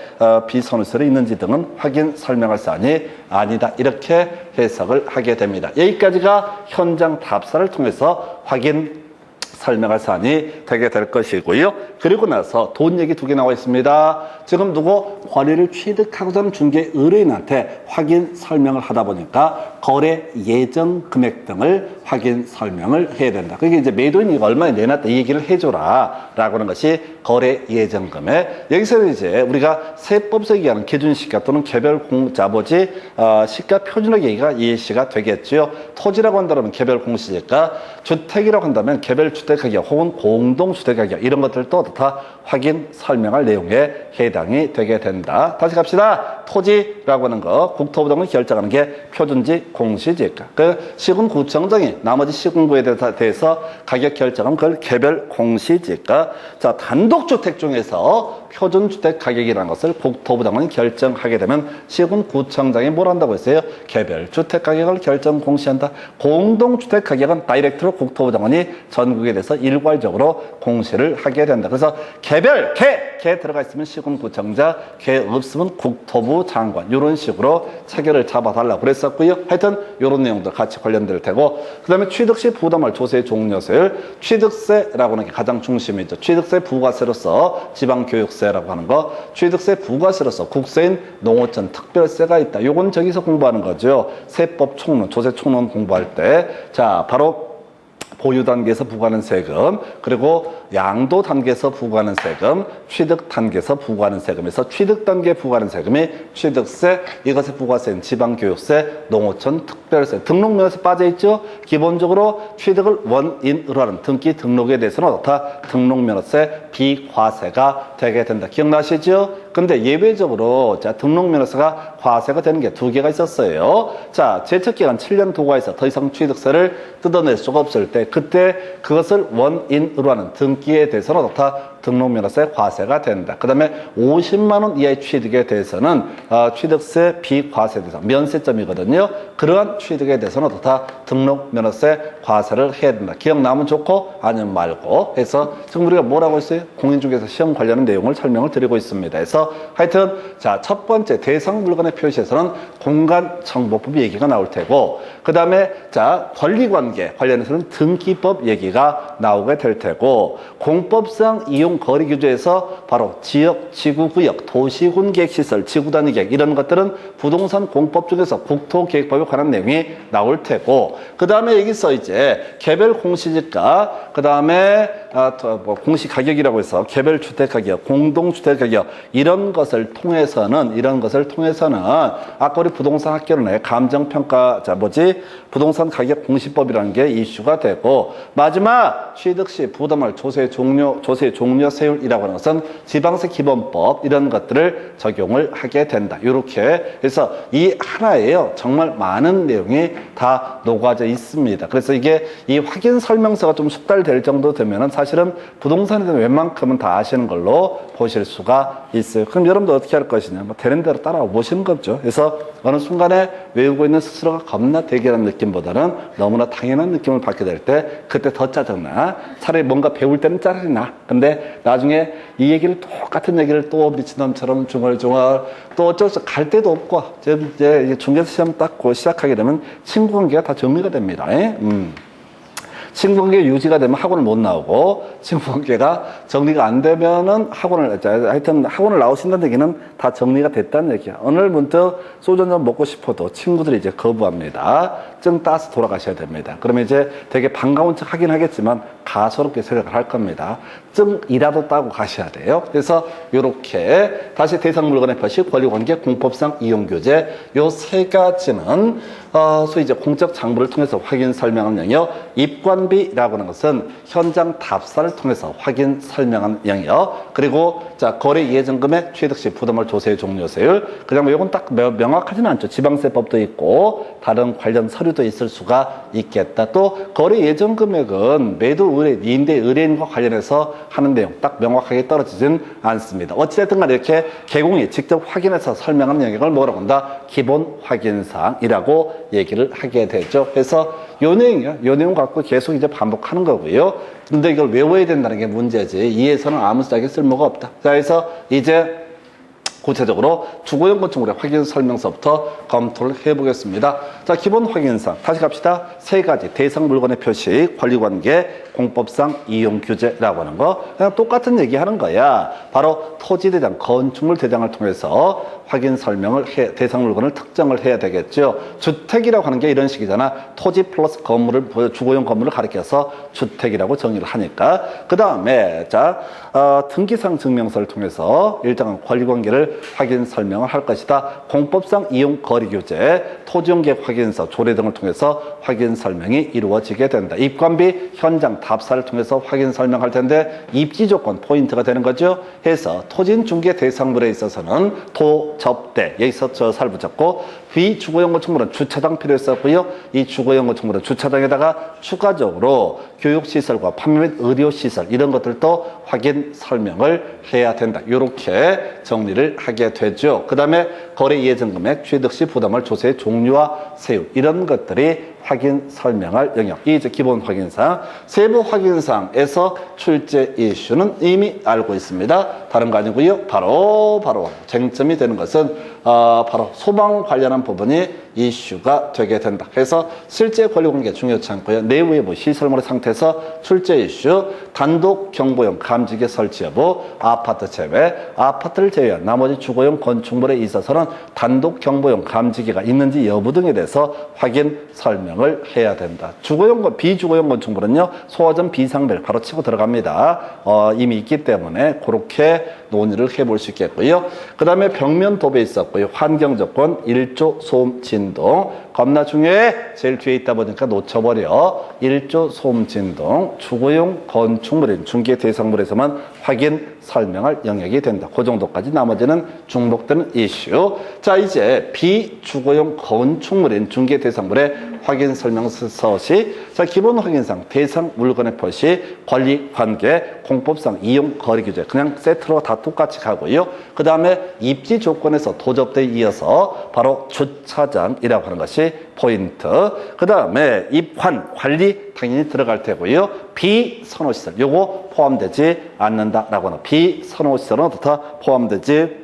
비선호시설이 있는지 등은 확인 설명할 사안이 아니다. 이렇게 해석을 하게 됩니다. 여기까지가 현장 답사를 통해서 확인 설명할 사안이 되게 될 것이고요. 그리고 나서 돈 얘기 두 개 나와 있습니다. 지금 누구 권리를 취득하고자 하는 중개 의뢰인한테 확인 설명을 하다 보니까 거래 예정 금액 등을 확인 설명을 해야 된다. 그게 이제 매도인이 얼마에 내놨다 이 얘기를 해줘라 라고 하는 것이 거래 예정 금액. 여기서는 이제 우리가 세법에서 얘기하는 기준시가 또는 개별 공자보지 시가 표준화 얘기가 이해시가 되겠죠. 토지라고 한다면 개별 공시지가, 주택이라고 한다면 개별 주택 가격 혹은 공동주택 가격 이런 것들도 다 확인 설명할 내용에 해당이 되게 된다. 다시 갑시다. 토지라고 하는 거 국토부 등을 결정하는 게 표준지 공시지가. 그 시군구청장이 나머지 시군구에 대해서 가격 결정하면 그걸 개별 공시지가. 자, 단독주택 중에서 표준주택 가격이라는 것을 국토부 등은 결정하게 되면 시군구청장이 뭘 한다고 했어요? 개별 주택 가격을 결정 공시한다. 공동주택 가격은 다이렉트로 국토부 등원이 전국에 대해서 일괄적으로 공시를 하게 된다. 그래서 개별 개 들어가 있으면 시군구청장, 개 없으면 국토부 장관 이런 식으로 체계를 잡아달라고 그랬었고요. 하여튼 이런 내용들 같이 관련될 테고, 그 다음에 취득시 부담할 조세 종료세율, 취득세라고 하는 게 가장 중심이죠. 취득세 부가세로서 지방교육세라고 하는 거, 취득세 부가세로서 국세인 농어촌 특별세가 있다. 요건 저기서 공부하는 거죠. 세법 총론, 조세 총론 공부할 때. 자, 바로 보유 단계에서 부과하는 세금, 그리고 양도 단계에서 부과하는 세금, 취득 단계에서 부과하는 세금에서 취득 단계에 부과하는 세금이 취득세, 이것의 부가세인 지방교육세, 농어촌 특별세, 등록면에서 빠져있죠. 기본적으로 취득을 원인으로 하는 등기 등록에 대해서는 다 등록면허세 비과세가 되게 된다. 기억나시죠? 근데 예외적으로 자 등록면허세가 과세가 되는 게 두 개가 있었어요. 자, 제척기간 7년 도과해서 더 이상 취득세를 뜯어낼 수가 없을 때, 그때 그것을 원인으로 하는 등기에 대해서는 다 등록면허세 과세가 된다. 그 다음에 50만 원 이하의 취득에 대해서는 취득세 비과세 대상 면세점이거든요. 그러한 취득에 대해서는 다 등록면허세 과세를 해야 된다. 기억나면 좋고 아니면 말고 해서 지금 우리가 뭐라고 했어요? 공인중개사 시험 관련한 내용을 설명을 드리고 있습니다. 그래서 하여튼 자, 첫 번째 대상 물건의 표시에서는 공간정보법 얘기가 나올 테고, 그 다음에 자 권리관계 관련해서는 등기법 얘기가 나오게 될 테고, 공법상 이용 거리 규제에서 바로 지역, 지구구역, 도시군 계획시설, 지구단위 계획 이런 것들은 부동산 공법 중에서 국토계획법에 관한 내용이 나올 테고, 그 다음에 여기서 이제 개별 공시지가, 그 다음에 공시가격이라고 해서 개별 주택가격, 공동주택가격 이런 것을 통해서는 아까 우리 부동산 학교론의 감정평가 부동산 가격 공시법이라는 게 이슈가 되고, 마지막 취득시 부담할 조세 종료세율이라고 하는 것은 지방세 기본법 이런 것들을 적용을 하게 된다. 이렇게 해서 이 하나에요 정말 많은 내용이 다 녹아져 있습니다. 그래서 이게 이 확인 설명서가 좀 숙달될 정도 되면은 사실은 부동산에 대한 웬만큼은 다 아시는 걸로 보실 수가 있어요. 그럼 여러분들 어떻게 할 것이냐? 되는 대로 따라와 보시는 거죠. 그래서 어느 순간에 외우고 있는 스스로가 겁나 대견한 느낌보다는 너무나 당연한 느낌을 받게 될 때 그때 더 짜증나. 차라리 뭔가 배울 때는 짜증이 나. 근데 나중에 이 얘기를 똑같은 얘기를 또 미친놈처럼 중얼중얼 또 어쩔 수 갈 데도 없고 이제 중개사 시험 딱 시작하게 되면 친구 관계가 다 정리가 됩니다. 친구 관계 유지가 되면 학원을 못 나오고, 친구 관계가 정리가 안 되면은 하여튼 학원을 나오신다는 얘기는 다 정리가 됐다는 얘기야. 오늘 문득 소주 한잔 먹고 싶어도 친구들이 이제 거부합니다. 증 따서 돌아가셔야 됩니다. 그러면 이제 되게 반가운 척 하긴 하겠지만 가소롭게 생각을 할 겁니다. 증이라도 따고 가셔야 돼요. 그래서 요렇게 다시 대상 물건의 표시, 권리관계, 공법상 이용규제 요 세 가지는 소위 이제 공적 장부를 통해서 확인 설명하는 영역, 입관비라고 하는 것은 현장 답사를 통해서 확인 설명하는 영역, 그리고 자 거래 예정금액, 취득 시 부담월 조세 종료세율. 그다음에 이건 딱 명확하지는 않죠. 지방세법도 있고 다른 관련 서류도 있을 수가 있겠다. 또 거래 예정금액은 매도 의뢰, 임대 의뢰인과 관련해서 하는 내용 딱 명확하게 떨어지진 않습니다. 어찌됐든 간에 이렇게 개공이 직접 확인해서 설명하는 영역을 뭐라고 한다? 기본 확인사항이라고 얘기를 하게 되죠. 그래서 요 내용이요. 요 내용 갖고 계속 이제 반복하는 거고요. 근데 이걸 외워야 된다는 게 문제지. 이해서는 아무 쓸모가 없다. 자, 그래서 이제 구체적으로 주거용 건축물의 확인 설명서부터 검토를 해보겠습니다. 자, 기본 확인사항 다시 갑시다. 세 가지 대상 물건의 표시, 권리관계, 공법상 이용 규제라고 하는 거. 그냥 똑같은 얘기하는 거야. 바로 토지대장, 건축물 대장을 통해서 확인 설명을 대상 물건을 특정을 해야 되겠죠. 주택이라고 하는 게 이런 식이잖아. 토지 플러스 건물을, 주거용 건물을 가리켜서 주택이라고 정의를 하니까. 그 다음에 자 등기상 증명서를 통해서 일정한 권리관계를 확인 설명을 할 것이다. 공법상 이용 거리 규제, 토지용계획 확인서, 조례 등을 통해서 확인 설명이 이루어지게 된다. 입관비, 현장 답사를 통해서 확인 설명할 텐데 입지 조건 포인트가 되는 거죠. 해서 토진 중개 대상물에 있어서는 도, 접대, 여기서 저 살 붙였고, 비주거용 건축물은 주차장 필요했었고요. 이 주거용 건축물은 주차장에다가 추가적으로 교육시설과 판매 및 의료시설 이런 것들도 확인 설명을 해야 된다. 이렇게 정리를 하게 되죠. 그 다음에 거래 예정금액, 취득 시 부담월 조세의 종류와 세율 이런 것들이 확인 설명할 영역. 이 이제 기본 확인사항. 세부 확인사항에서 출제 이슈는 이미 알고 있습니다. 다른 거 아니고요. 바로 쟁점이 되는 것은 바로 소방 관련한 부분이 이슈가 되게 된다. 그래서 실제 권리관계 중요치 않고요. 내외부 시설물의 상태에서 출제 이슈, 단독 경보용 감지기 설치 여부, 아파트 제외, 아파트를 제외한 나머지 주거용 건축물에 있어서는 단독 경보용 감지기가 있는지 여부 등에 대해서 확인 설명을 해야 된다. 주거용, 비주거용 건축물은요, 소화전 비상벨 바로 치고 들어갑니다. 이미 있기 때문에 그렇게 논의를 해볼 수 있겠고요. 그 다음에 벽면 도배 있었고요. 환경 조건, 일조, 소음, 진동. 겁나 중요해. 제일 뒤에 있다 보니까 놓쳐버려. 일조, 소음, 진동. 주거용 건축물인 중개 대상물에서만 확인 설명할 영역이 된다. 그 정도까지. 나머지는 중복되는 이슈. 자, 이제 비주거용 건축물인 중개 대상물의 확인 설명서시. 자, 기본 확인상 대상 물건의 표시, 권리 관계, 공법상 이용 거리 규제 그냥 세트로 다 똑같이 가고요. 그 다음에 입지 조건에서 도접대에 이어서 바로 주차장이라고 하는 것이 포인트. 그 다음에 입관 관리 당연히 들어갈 테고요. 비선호시설 요거 포함되지 않는다라고 하는, 비선호시설은 어떻다 포함되지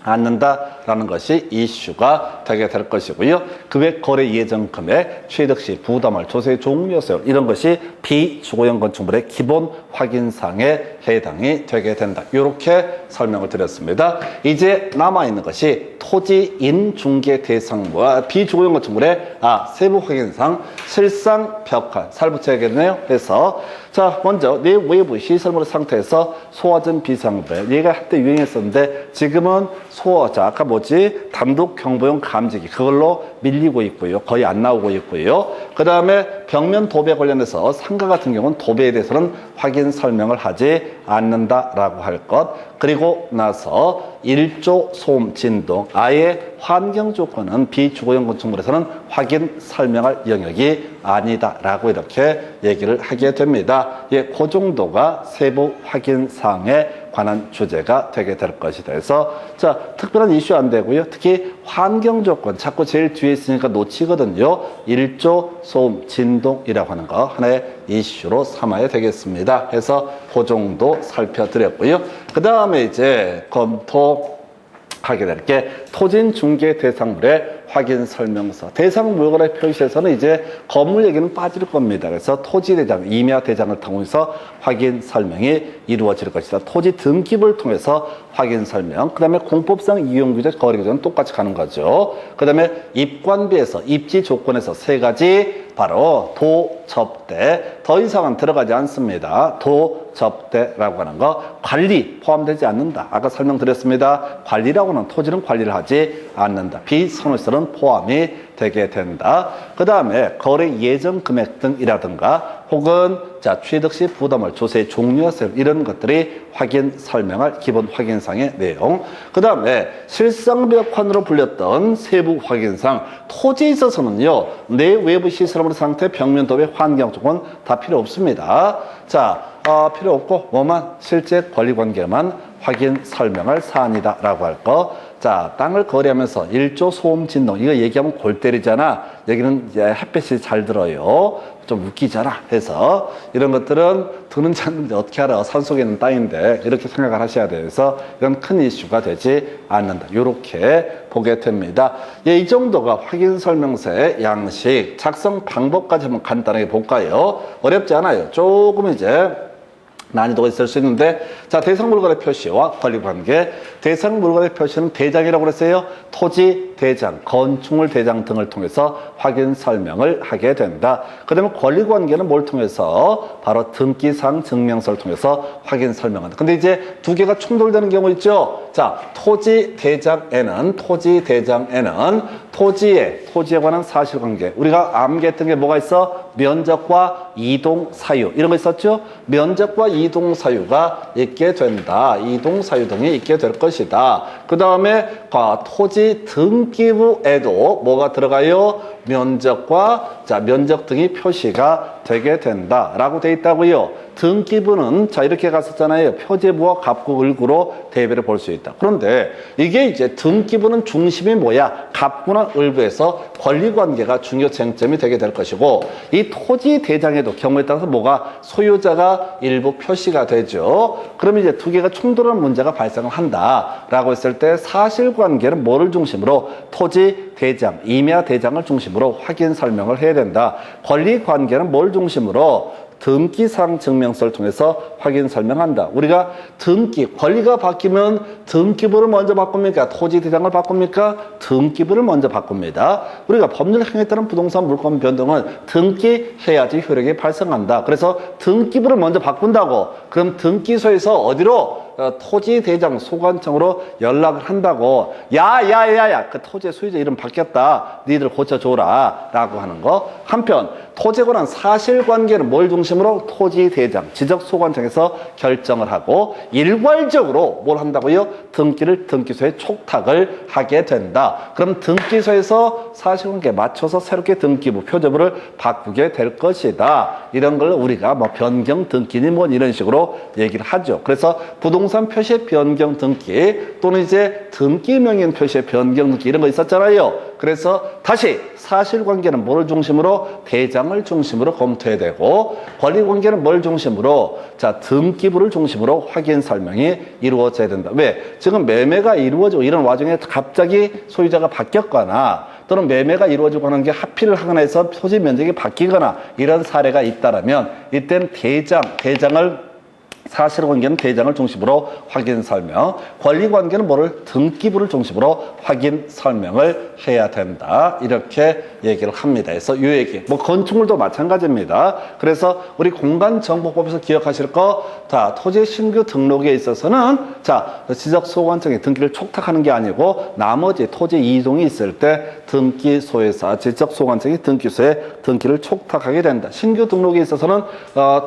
않는다라는 것이 이슈가 되게 될 것이고요. 그 외 거래 예정 금액, 취득 시 부담할 조세 종료세율 이런 것이 비주거용 건축물의 기본 확인사항에 해당이 되게 된다. 이렇게 설명을 드렸습니다. 이제 남아있는 것이 토지인 중개 대상물과 비주거용 건축물의 세부 확인사항, 실상 벽화 살 붙여야겠네요. 그래서 자, 먼저 내 외부 시설물 상태에서 소화전 비상벨 얘가 한때 유행했었는데 지금은 아까 단독 경보용 감지기 그걸로 밀리고 있고요. 거의 안 나오고 있고요. 그 다음에 벽면 도배 관련해서 상가 같은 경우는 도배에 대해서는 확인 설명을 하지 않는다라고 할 것. 그리고 나서 일조, 소음, 진동 아예 환경 조건은 비주거용 건축물에서는 확인 설명할 영역이 아니다라고 이렇게 얘기를 하게 됩니다. 그 정도가 세부 확인 사항에 관한 주제가 되게 될 것이다. 그래서 자, 특별한 이슈 안 되고요. 특히 환경 조건 자꾸 제일 뒤에 있으니까 놓치거든요. 일조, 소음, 진동이라고 하는 거 하나의 이슈로 삼아야 되겠습니다. 해서 그 정도 살펴드렸고요. 그 다음에 이제 검토하게 될 게 토진 중개 대상물의 확인 설명서. 대상 물건의 표시에서는 이제 건물 얘기는 빠질 겁니다. 그래서 토지 대장, 임야 대장을 통해서 확인 설명이 이루어질 것이다. 토지 등기부를 통해서 확인 설명. 그 다음에 공법상 이용 규제, 거리 규제는 똑같이 가는 거죠. 그 다음에 입관비에서 입지 조건에서 세 가지 바로 도, 접대. 더 이상은 들어가지 않습니다. 도, 접대라고 하는 거. 관리 포함되지 않는다. 아까 설명드렸습니다. 관리라고 하는 토지는 관리를 하지 않는다. 비선호시설은 포함이 되게 된다. 그 다음에 거래 예정 금액 등이라든가 혹은 자 취득 시 부담월, 조세의 종류와 세율 이런 것들이 확인 설명할 기본 확인사항의 내용. 그 다음에 실상비약환으로 불렸던 세부 확인사항, 토지에 있어서는요 내 외부 시설물 상태, 벽면 도배, 환경 조건 다 필요 없습니다. 자 필요 없고 뭐만 실제 권리관계만 확인 설명할 사안이다 라고 할 거. 자, 땅을 거래하면서 일조 소음 진동 이거 얘기하면 골 때리잖아. 여기는 이제 햇볕이 잘 들어요. 좀 웃기잖아 해서 이런 것들은 드는지 안 드는지 어떻게 알아. 산속에 있는 땅인데 이렇게 생각을 하셔야 돼서 이런 큰 이슈가 되지 않는다. 이렇게 보게 됩니다. 예, 이 정도가 확인 설명서의 양식, 작성 방법까지 한번 간단하게 볼까요? 어렵지 않아요. 조금 이제 난이도가 있을 수 있는데, 자, 대상 물건의 표시와 권리 관계. 대상 물건의 표시는 대장이라고 그랬어요. 토지 대장, 건축물 대장 등을 통해서 확인 설명을 하게 된다. 그 다음에 권리 관계는 뭘 통해서? 바로 등기상 증명서를 통해서 확인 설명한다. 근데 이제 두 개가 충돌되는 경우 있죠. 자, 토지에 토지에 관한 사실관계. 우리가 암기했던 게 뭐가 있어? 면적과 이동 사유 이런 거 있었죠? 면적과 이동 사유가 있게 된다. 이동 사유 등이 있게 될 것이다. 그 다음에 토지 등기부에도 뭐가 들어가요? 면적과 면적 등이 표시가 되게 된다라고 돼 있다고요. 등기부는 자 이렇게 갔었잖아요. 표제부와 갑구 을구로 대비를 볼 수 있다. 그런데 이게 이제 등기부는 중심이 뭐야? 갑구나 을구에서 권리관계가 중요 쟁점이 되게 될 것이고, 이 토지 대장에도 경우에 따라서 뭐가 소유자가 일부 표시가 되죠. 그러면 이제 두 개가 충돌하는 문제가 발생을 한다라고 했을 때 사실관계는 뭐를 중심으로? 토지 대장, 임야 대장을 중심으로 확인 설명을 해야 된다. 권리관계는 뭘 중심으로? 등기상 증명서를 통해서 확인 설명한다. 우리가 권리가 바뀌면 등기부를 먼저 바꿉니까? 토지 대장을 바꿉니까? 등기부를 먼저 바꿉니다. 우리가 법률 행위에 따른 부동산 물권 변동은 등기해야지 효력이 발생한다. 그래서 등기부를 먼저 바꾼다고. 그럼 등기소에서 어디로? 토지 대장 소관청으로 연락을 한다고. 야야야야, 그 토지의 소유자 이름 바뀌었다. 니들 고쳐줘라 라고 하는 거. 한편 토지에 관한 사실관계는 뭘 중심으로? 토지 대장 지적소관청에서 결정을 하고, 일괄적으로 뭘 한다고요? 등기소에 촉탁을 하게 된다. 그럼 등기소에서 사실관계에 맞춰서 새롭게 등기부 표제부를 바꾸게 될 것이다. 이런 걸 우리가 뭐 변경 등기니 뭐 이런 식으로 얘기를 하죠. 그래서 부동산 표시 변경 등기 또는 이제 등기 명의인 표시의 변경 등기 이런 거 있었잖아요. 그래서 다시 사실관계는 뭘 중심으로? 대장을 중심으로 검토해야 되고, 권리관계는 뭘 중심으로? 자, 등기부를 중심으로 확인 설명이 이루어져야 된다. 왜? 지금 매매가 이루어지고 이런 와중에 갑자기 소유자가 바뀌었거나 또는 매매가 이루어지고 하는 게 합의를 하거나 해서 토지 면적이 바뀌거나 이런 사례가 있다라면 이때는 사실관계는 대장을 중심으로 확인 설명, 권리관계는 뭐를? 등기부를 중심으로 확인 설명을 해야 된다. 이렇게 얘기를 합니다. 그래서 이 얘기, 뭐 건축물도 마찬가지입니다. 그래서 우리 공간정보법에서 기억하실 거, 자, 토지 신규 등록에 있어서는 자, 지적소관청이 등기를 촉탁하는 게 아니고 나머지 토지 이동이 있을 때 등기소에서 지적소관청이 등기소에 등기를 촉탁하게 된다. 신규 등록에 있어서는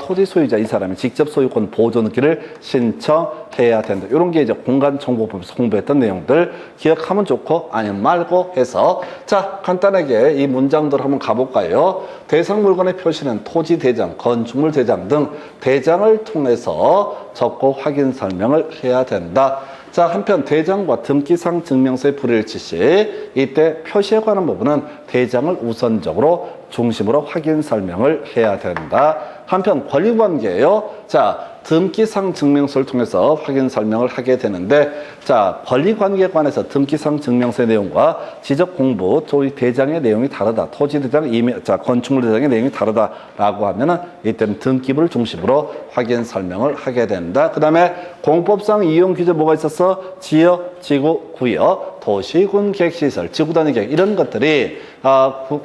토지 소유자 이 사람이 직접 소유권 보존 등기를 신청해야 된다. 이런 게 이제 공간정보법에서 공부했던 내용들 기억하면 좋고 아니면 말고 해서, 자, 간단하게 이 문장들 한번 가볼까요? 대상 물건의 표시는 토지 대장, 건축물 대장 등 대장을 통해서 적고 확인 설명을 해야 된다. 자, 한편 대장과 등기상 증명서의 불일치 시 이때 표시에 관한 부분은 대장을 우선적으로 중심으로 확인 설명을 해야 된다. 한편 권리관계예요. 자, 등기상 증명서를 통해서 확인 설명을 하게 되는데, 자, 권리관계에 관해서 등기상 증명서의 내용과 지적공부 토지 대장의 내용이 다르다. 토지 대장, 건축물 대장의 내용이 다르다라고 하면은 이때는 등기부를 중심으로 확인 설명을 하게 된다. 그 다음에 공법상 이용 규제 뭐가 있었어? 지역, 지구, 구역, 도시군 계획시설, 지구단위 계획 이런 것들이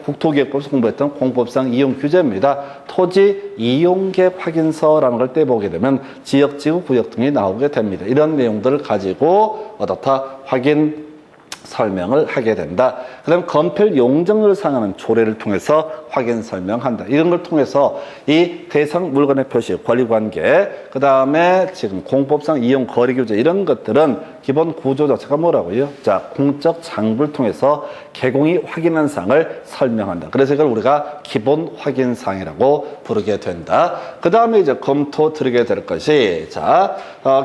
국토기획법에서 공부했던 공법상 이용 규제입니다. 토지 이용계획 확인서라는 걸 떼보게 되면 지역, 지구, 구역 등이 나오게 됩니다. 이런 내용들을 가지고 어떻다? 확인 설명을 하게 된다. 그 다음 건폐율 용적률을 상하는 조례를 통해서 확인 설명한다. 이런 걸 통해서 이 대상 물건의 표시, 권리관계, 그 다음에 지금 공법상 이용 거래규제 이런 것들은 기본 구조 자체가 뭐라고요? 자, 공적 장부를 통해서 개공이 확인한 사항을 설명한다. 그래서 이걸 우리가 기본 확인 사항이라고 부르게 된다. 그 다음에 이제 검토 드리게 될 것이 자,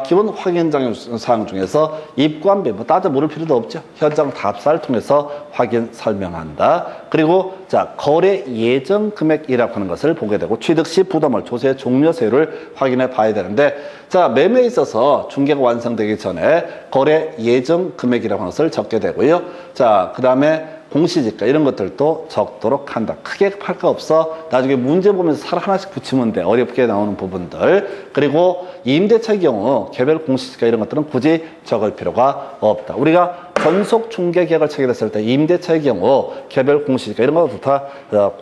기본 확인 사항 중에서 입관비 뭐 따져 물을 필요도 없죠. 현장 답사를 통해서 확인 설명한다. 그리고 자, 거래 예정 금액이라고 하는 것을 보게 되고 취득 시 부담월 조세 종료 세율을 확인해 봐야 되는데 자, 매매에 있어서 중개가 완성되기 전에 거래 예정 금액이라고 하는 것을 적게 되고요. 자, 그 다음에 공시지가 이런 것들도 적도록 한다. 크게 팔 거 없어. 나중에 문제 보면서 살 하나씩 붙이면 돼. 어렵게 나오는 부분들. 그리고 임대차의 경우 개별 공시지가 이런 것들은 굳이 적을 필요가 없다. 우리가 전속 중개 계약을 체결했을 때 임대차의 경우 개별 공시지가 이런 것도 다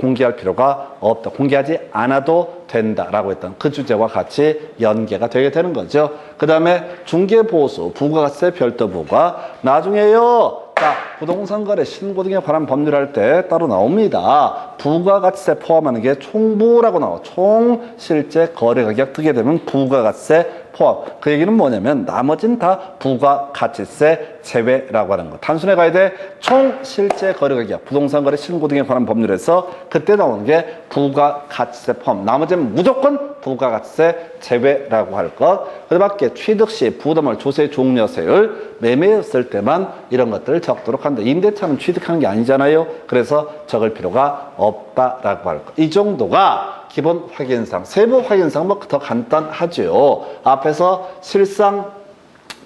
공개할 필요가 없다. 공개하지 않아도 된다라고 했던 그 주제와 같이 연계가 되게 되는 거죠. 그 다음에 중개보수, 부가가세 별도 부과 나중에요. 자, 부동산 거래 신고 등에 관한 법률 할 때 따로 나옵니다. 부가가치세 포함하는 게 총부라고 나와. 총 실제 거래 가격 뜨게 되면 부가가치세 포함. 그 얘기는 뭐냐면 나머지는 다 부가가치세 제외라고 하는 거. 단순히 가야 돼. 총 실제 거래 가격, 부동산 거래 신고 등에 관한 법률에서 그때 나오는 게 부가가치세 포함. 나머지는 무조건 부가가치세 제외라고 할 것. 그 밖에 취득 시 부담월 조세 종료세율 매매였을 때만 이런 것들을 적도록 한다. 임대차는 취득하는 게 아니잖아요. 그래서 적을 필요가 없다라고 할 것. 이 정도가 기본 확인사항. 세부 확인사항 뭐 더 간단하죠. 앞에서 실상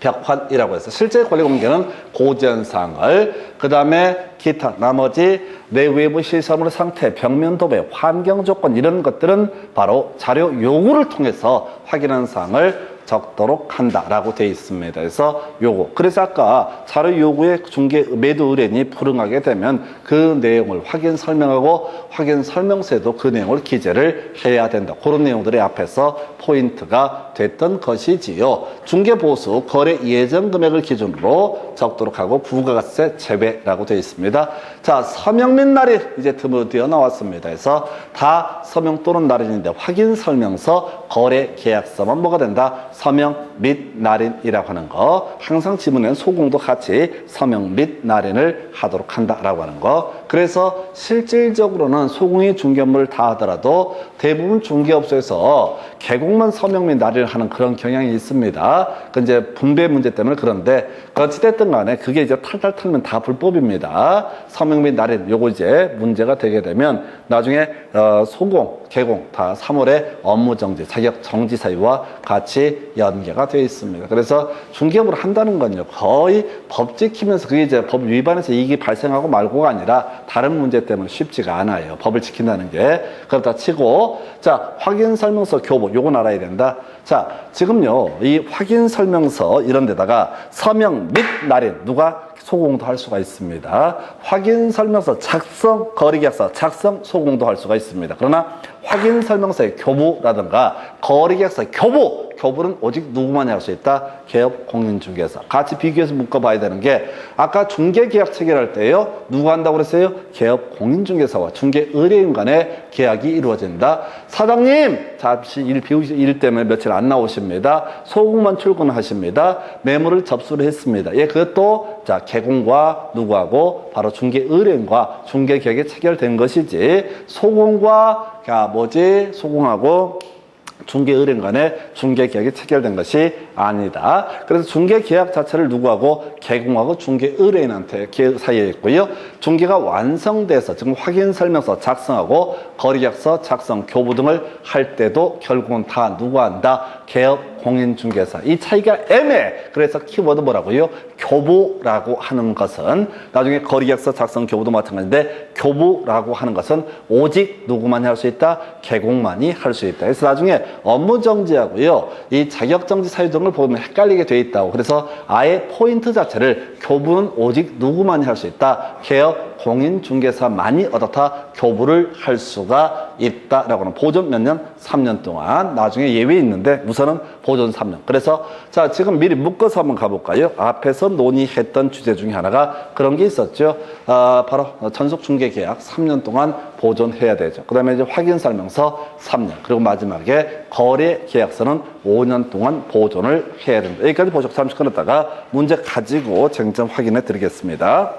벽환이라고 해서 실제 권리 공개는 고지연사항을 그 다음에 기타 나머지 내외부 시설물 상태, 벽면 도배, 환경 조건 이런 것들은 바로 자료 요구를 통해서 확인하는 사항을 적도록 한다라고 되어 있습니다. 그래서 요거. 그래서 아까 자료 요구에 중개 매도 의뢰인이 불응하게 되면 그 내용을 확인 설명하고 확인 설명서에도 그 내용을 기재를 해야 된다. 그런 내용들이 앞에서 포인트가 됐던 것이지요. 중개 보수 거래 예정 금액을 기준으로 적도록 하고 부가가세 제외라고 되어 있습니다. 자, 서명 및 날인 이제 드디어 나왔습니다. 그래서 다 서명 또는 날인인데 확인 설명서 거래 계약서만 뭐가 된다? 서명 및 날인이라고 하는 거. 항상 지문에는 소공도 같이 서명 및 날인을 하도록 한다라고 하는 거. 그래서 실질적으로는 소공이 중개업무를 다 하더라도 대부분 중개업소에서 개공만 서명 및 날인을 하는 그런 경향이 있습니다. 그 이제 분배 문제 때문에 그런데 어찌됐든 간에 그게 이제 탈탈 털면 다 불법입니다. 서명 및 날인 요거 이제 문제가 되게 되면 나중에 소공, 개공 다 3월에 업무 정지, 자격 정지 사유와 같이 연계가 되어 있습니다. 그래서 중개업을 한다는 건요 거의 법 지키면서 그게 이제 법 위반해서 이익이 발생하고 말고가 아니라 다른 문제 때문에 쉽지가 않아요. 법을 지킨다는 게. 그렇다 치고 자, 확인 설명서 교부 요건 알아야 된다. 자, 지금요 이 확인 설명서 이런 데다가 서명 및 날인 누가 소공도 할 수가 있습니다. 확인 설명서 작성, 거래계약서 작성, 소공도 할 수가 있습니다. 그러나 확인 설명서의 교부라든가 거래계약서 교부는 오직 누구만이 할 수 있다? 개업 공인중개사. 같이 비교해서 묶어봐야 되는 게 아까 중개계약 체결할 때요 누가 한다고 그랬어요? 개업 공인중개사와 중개 의뢰인 간의 계약이 이루어진다. 사장님 잠시 일 때문에 며칠 안 나오십니다. 소공만 출근하십니다. 매물을 접수를 했습니다. 예, 그것도 자 개공과 누구하고 바로 중개 의뢰인과 중개 계약이 체결된 것이지 소공과 소공하고 중개 의뢰인 간의 중개 계약이 체결된 것이 아니다. 그래서 중개 계약 자체를 누구하고 개공하고 중개 의뢰인한테 사이에 있고요. 중개가 완성돼서 지금 확인 설명서 작성하고 거래계약서 작성, 교부 등을 할 때도 결국은 다 누구 한다? 개업 공인중개사. 이 차이가 애매해. 그래서 키워드 뭐라고요? 교부라고 하는 것은 나중에 거래계약서 작성, 교부도 마찬가지인데 교부라고 하는 것은 오직 누구만이 할 수 있다? 개공만이 할 수 있다. 그래서 나중에 업무정지하고요 이 자격정지 사유 등을 보면 헷갈리게 돼 있다고. 그래서 아예 포인트 자체를 교부는 오직 누구만이 할 수 있다? 개업 공인중개사만이 얻어타 교부를 할 수가 있다라고 하는 보존 몇 년? 3년 동안. 나중에 예외 있는데 우선은 보존 3년. 그래서 자 지금 미리 묶어서 한번 가볼까요? 앞에서 논의했던 주제 중에 하나가 그런 게 있었죠. 바로 전속중개계약 3년 동안 보존해야 되죠. 그 다음에 이제 확인설명서 3년. 그리고 마지막에 거래계약서는 5년 동안 보존을 해야 된다. 여기까지 보셨고 잠시 끊었다가 문제 가지고 쟁점 확인해 드리겠습니다.